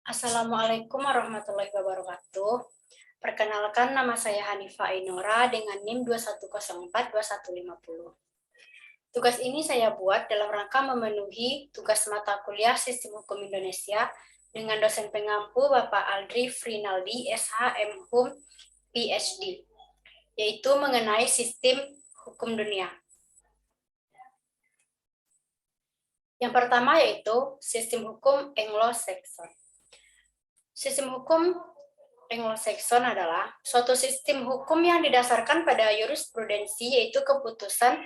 Assalamualaikum warahmatullahi wabarakatuh. Perkenalkan, nama saya Hanifah Ainora dengan NIM 21042150. Tugas ini saya buat dalam rangka memenuhi tugas mata kuliah Sistem Hukum Indonesia dengan dosen pengampu Bapak Aldri Frinaldi, SH, MHum, PhD, yaitu mengenai sistem hukum dunia. Yang pertama yaitu sistem hukum Anglo-Saxon. Sistem hukum Anglo-Saxon adalah suatu sistem hukum yang didasarkan pada jurisprudensi, yaitu keputusan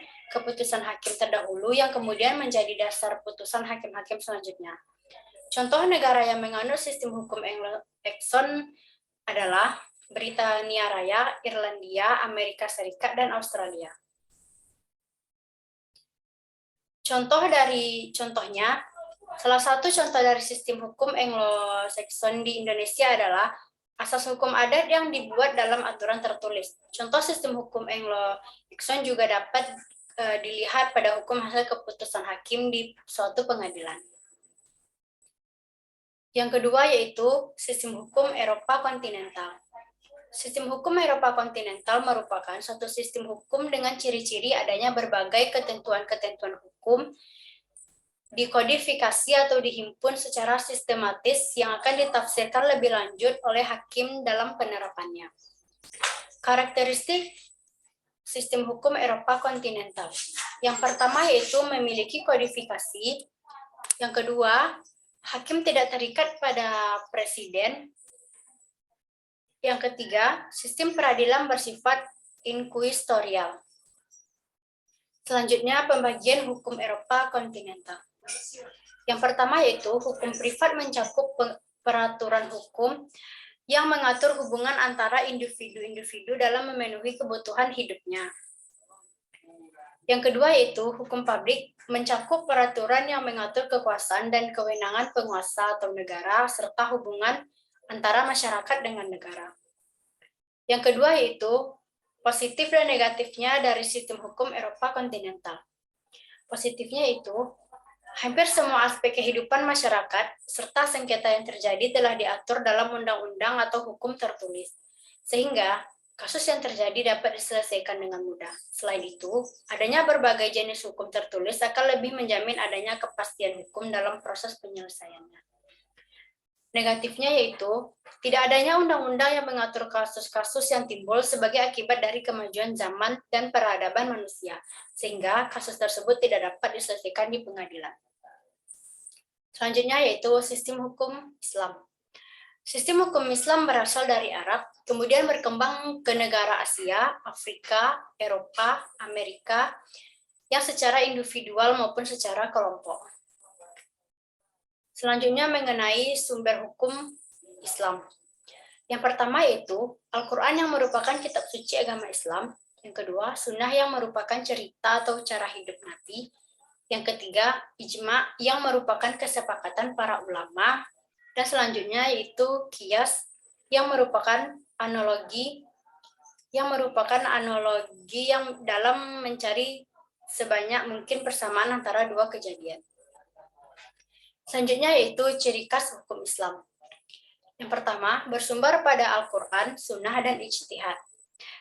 hakim terdahulu yang kemudian menjadi dasar putusan hakim-hakim selanjutnya. Contoh negara yang menganut sistem hukum Anglo-Saxon adalah Britania Raya, Irlandia, Amerika Serikat, dan Australia. Salah satu contoh dari sistem hukum Anglo-Saxon di Indonesia adalah asas hukum adat yang dibuat dalam aturan tertulis. Contoh sistem hukum Anglo-Saxon juga dapat dilihat pada hukum hasil keputusan hakim di suatu pengadilan. Yang kedua yaitu sistem hukum Eropa kontinental. Sistem hukum Eropa kontinental merupakan suatu sistem hukum dengan ciri-ciri adanya berbagai ketentuan-ketentuan hukum dikodifikasi atau dihimpun secara sistematis yang akan ditafsirkan lebih lanjut oleh hakim dalam penerapannya. Karakteristik sistem hukum Eropa kontinental. Yang pertama yaitu memiliki kodifikasi. Yang kedua, hakim tidak terikat pada presiden. Yang ketiga, sistem peradilan bersifat inkuisitorial. Selanjutnya, pembagian hukum Eropa kontinental. Yang pertama yaitu hukum privat mencakup peraturan hukum yang mengatur hubungan antara individu-individu dalam memenuhi kebutuhan hidupnya. Yang kedua yaitu hukum publik mencakup peraturan yang mengatur kekuasaan dan kewenangan penguasa atau negara serta hubungan antara masyarakat dengan negara. Yang kedua yaitu positif dan negatifnya dari sistem hukum Eropa kontinental. Positifnya itu, hampir semua aspek kehidupan masyarakat serta sengketa yang terjadi telah diatur dalam undang-undang atau hukum tertulis, sehingga kasus yang terjadi dapat diselesaikan dengan mudah. Selain itu, adanya berbagai jenis hukum tertulis akan lebih menjamin adanya kepastian hukum dalam proses penyelesaiannya. Negatifnya yaitu, tidak adanya undang-undang yang mengatur kasus-kasus yang timbul sebagai akibat dari kemajuan zaman dan peradaban manusia, sehingga kasus tersebut tidak dapat diselesaikan di pengadilan. Selanjutnya yaitu sistem hukum Islam. Sistem hukum Islam berasal dari Arab, kemudian berkembang ke negara Asia, Afrika, Eropa, Amerika, yang secara individual maupun secara kelompok. Selanjutnya mengenai sumber hukum Islam. Yang pertama yaitu Al-Quran yang merupakan kitab suci agama Islam. Yang kedua, Sunnah yang merupakan cerita atau cara hidup Nabi. Yang ketiga, Ijma yang merupakan kesepakatan para ulama. Dan selanjutnya yaitu Qiyas yang merupakan analogi yang dalam mencari sebanyak mungkin persamaan antara dua kejadian. Selanjutnya yaitu ciri khas hukum Islam. Yang pertama, bersumber pada Al-Quran, Sunnah, dan Ijtihad.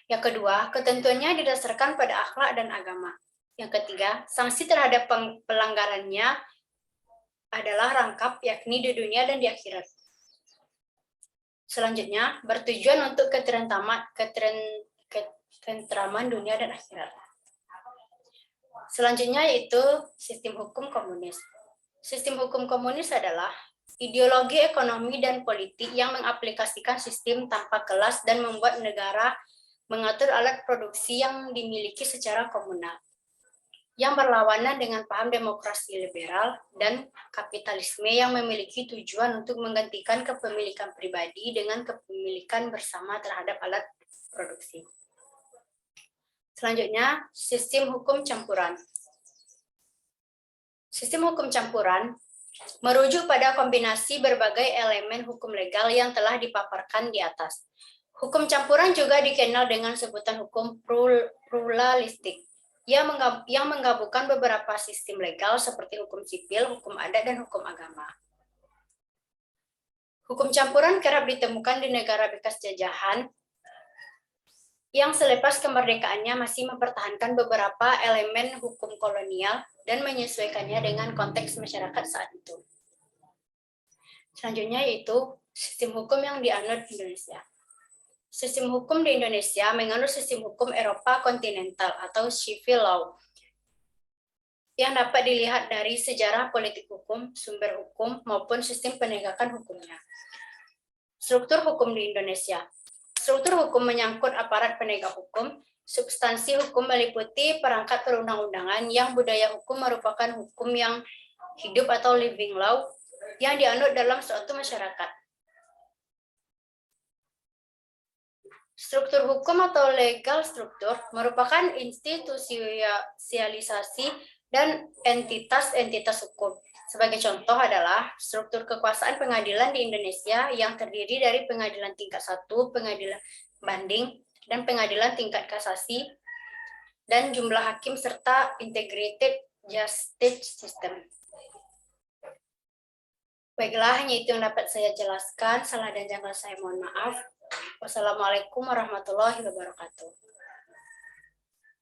Yang kedua, ketentuannya didasarkan pada akhlak dan agama. Yang ketiga, sanksi terhadap pelanggarannya adalah rangkap, yakni di dunia dan di akhirat. Selanjutnya, bertujuan untuk ketentraman dunia dan akhirat. Selanjutnya yaitu sistem hukum komunis. Sistem hukum komunis adalah ideologi ekonomi dan politik yang mengaplikasikan sistem tanpa kelas dan membuat negara mengatur alat produksi yang dimiliki secara komunal, yang berlawanan dengan paham demokrasi liberal dan kapitalisme yang memiliki tujuan untuk menggantikan kepemilikan pribadi dengan kepemilikan bersama terhadap alat produksi. Selanjutnya, sistem hukum campuran. Sistem hukum campuran merujuk pada kombinasi berbagai elemen hukum legal yang telah dipaparkan di atas. Hukum campuran juga dikenal dengan sebutan hukum pluralistik, yang menggabungkan beberapa sistem legal seperti hukum sipil, hukum adat, dan hukum agama. Hukum campuran kerap ditemukan di negara bekas jajahan yang selepas kemerdekaannya masih mempertahankan beberapa elemen hukum kolonial dan menyesuaikannya dengan konteks masyarakat saat itu. Selanjutnya yaitu sistem hukum yang dianut Indonesia. Sistem hukum di Indonesia menganut sistem hukum Eropa kontinental atau civil law yang dapat dilihat dari sejarah politik hukum, sumber hukum, maupun sistem penegakan hukumnya. Struktur hukum di Indonesia. Struktur hukum menyangkut aparat penegak hukum. Substansi hukum meliputi perangkat perundang-undangan yang budaya hukum merupakan hukum yang hidup atau living law yang dianut dalam suatu masyarakat. Struktur hukum atau legal struktur merupakan institusialisasi dan entitas-entitas hukum. Sebagai contoh adalah struktur kekuasaan pengadilan di Indonesia yang terdiri dari pengadilan tingkat 1, pengadilan banding, dan pengadilan tingkat kasasi, dan jumlah hakim serta integrated justice system. Baiklah, hanya itu yang dapat saya jelaskan. Salah dan janggal saya mohon maaf. Wassalamualaikum warahmatullahi wabarakatuh.